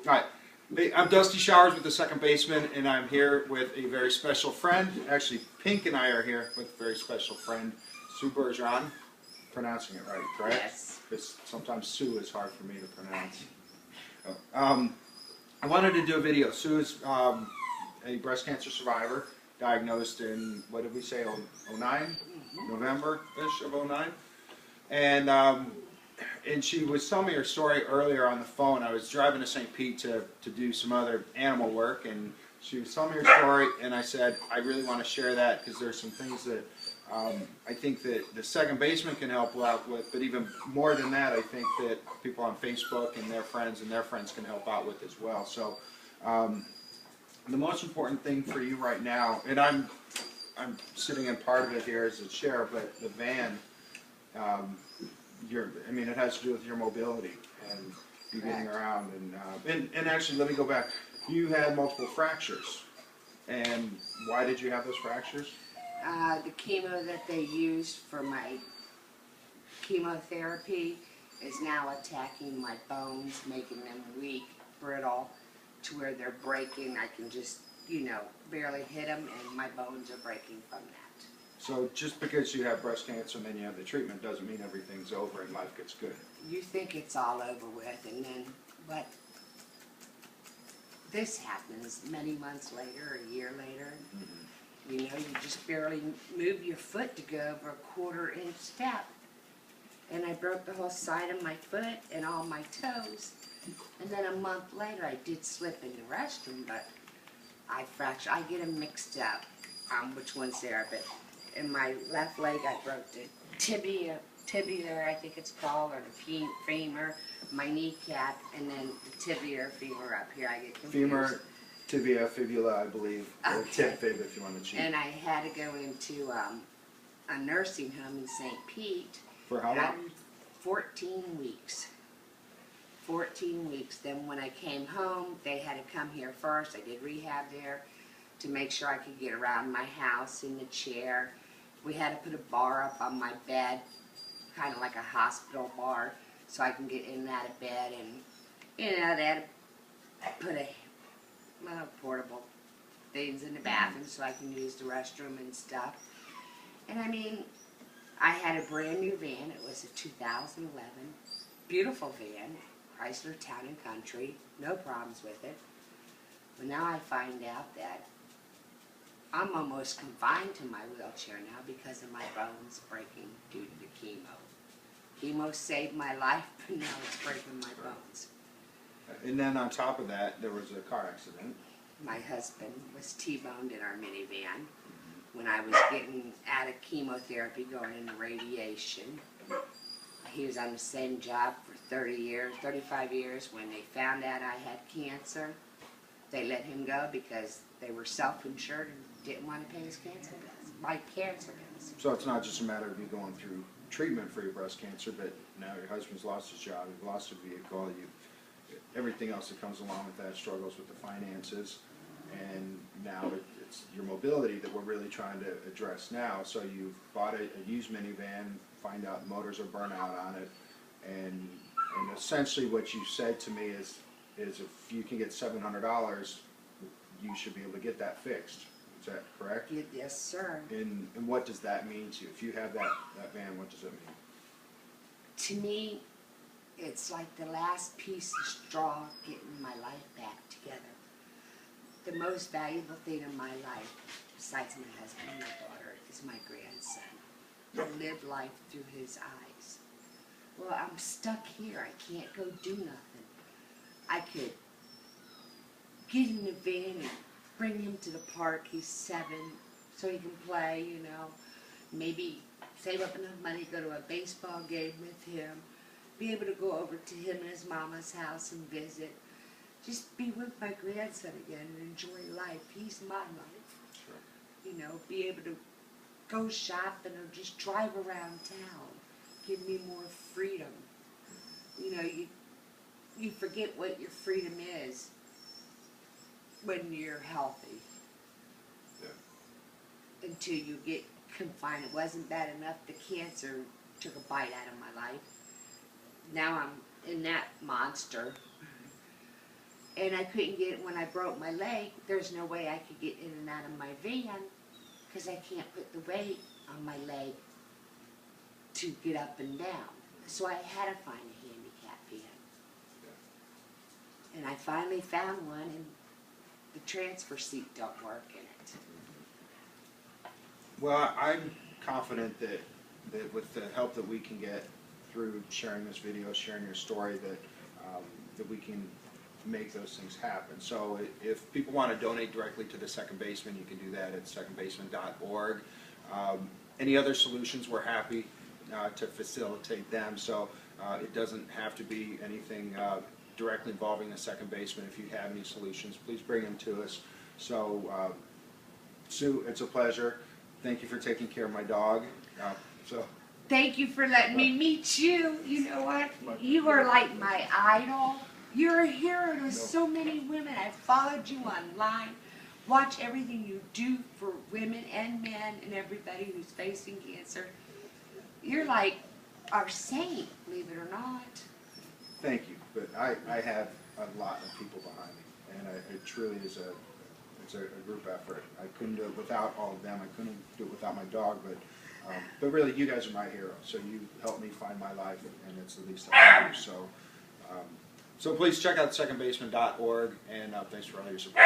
Hi, I'm Dusty Showers with the Second Baseman, and I'm here with a very special friend. Actually, Pink and I are here with a very special friend, Sue Bergeron. Pronouncing it right, correct? Yes. Because sometimes Sue is hard for me to pronounce. I wanted to do a video. Sue is a breast cancer survivor, diagnosed in, what did we say, 09? November-ish of 09. And she was telling me her story earlier on the phone. I was driving to St. Pete to do some other animal work, and she was telling me her story, and I said, I really want to share that because there's some things that I think that the Second Baseman can help out with, but even more than that, I think that people on Facebook and their friends can help out with as well. So the most important thing for you right now, and I'm sitting in part of it here as a chair, but the van, it has to do with your mobility and you getting around. And actually, let me go back. You had multiple fractures. And why did you have those fractures? The chemo that they used for my chemotherapy is now attacking my bones, making them weak, brittle, to where they're breaking. I can just, barely hit them, and my bones are breaking from that. So just because you have breast cancer and then you have the treatment doesn't mean everything's over and life gets good. You think it's all over with, and then, but this happens many months later, a year later. Mm-hmm. You just barely move your foot to go over a 1/4 inch step. And I broke the whole side of my foot and all my toes. And then a month later, I did slip in the restroom, but I fractured. I get them mixed up, which one's there. But in my left leg, I broke the tibia, I think it's called, or the femur, my kneecap, and then the tibia or femur up here. I get confused. Femur, tibia, fibula, I believe, or Okay. tib fib if you want to cheat. And I had to go into a nursing home in St. Pete. For how long? 14 weeks. 14 weeks. Then when I came home, they had to come here first. I did rehab there to make sure I could get around my house in the chair. We had to put a bar up on my bed, kind of like a hospital bar, so I can get in and out of bed. And, they had to put a portable things in the bathroom so I can use the restroom and stuff. And I had a brand new van. It was a 2011. Beautiful van. Chrysler Town and Country. No problems with it. But now I find out that I'm almost confined to my wheelchair now because of my bones breaking due to the chemo. Chemo saved my life, but now it's breaking my bones. And then on top of that, there was a car accident. My husband was T-boned in our minivan when I was getting out of chemotherapy, going into radiation. He was on the same job for 35 years. When they found out I had cancer, they let him go because they were self-insured and didn't want to pay his cancer bills, my cancer bills. So it's not just a matter of you going through treatment for your breast cancer, but now your husband's lost his job, you've lost a vehicle, everything else that comes along with that, struggles with the finances, and now it's your mobility that we're really trying to address now. So you've bought a used minivan, find out motors are burnt out on it, and essentially what you said to me is if you can get $700, you should be able to get that fixed. Is that correct? Yes, sir. And what does that mean to you? If you have that van, what does it mean? To me, it's like the last piece of straw getting my life back together. The most valuable thing in my life, besides my husband and my daughter, is my grandson. I live life through his eyes. Well, I'm stuck here. I can't go do nothing. I could get in the van and bring him to the park. He's 7, so he can play, Maybe save up enough money to go to a baseball game with him. Be able to go over to him and his mama's house and visit. Just be with my grandson again and enjoy life. He's my life. Sure. Be able to go shopping or just drive around town. Give me more freedom. You forget what your freedom is when you're healthy. Yeah. Until you get confined. It wasn't bad enough. The cancer took a bite out of my life. Now I'm in that monster. and I couldn't get, when I broke my leg, there's no way I could get in and out of my van because I can't put the weight on my leg to get up and down. So I had to find a handicap van. And I finally found one, and the transfer seat don't work in it. Well, I'm confident that with the help that we can get through sharing this video, sharing your story, that we can make those things happen. So if people want to donate directly to the Second Baseman, you can do that at secondbaseman.org. Any other solutions, we're happy to facilitate them. So it doesn't have to be anything directly involving the Second Baseman. If you have any solutions, please bring them to us. So Sue, it's a pleasure. Thank you for taking care of my dog. Thank you for letting me meet you. You know what? You are like my idol. You're a hero to so many women. I've followed you online. Watch everything you do for women and men and everybody who's facing cancer. You're like our saint, believe it or not. Thank you, but I have a lot of people behind me, and it truly is it's a group effort. I couldn't do it without all of them. I couldn't do it without my dog, but really, you guys are my heroes. So you helped me find my life, and it's the least I can do. So please check out secondbaseman.org, and thanks for all your support.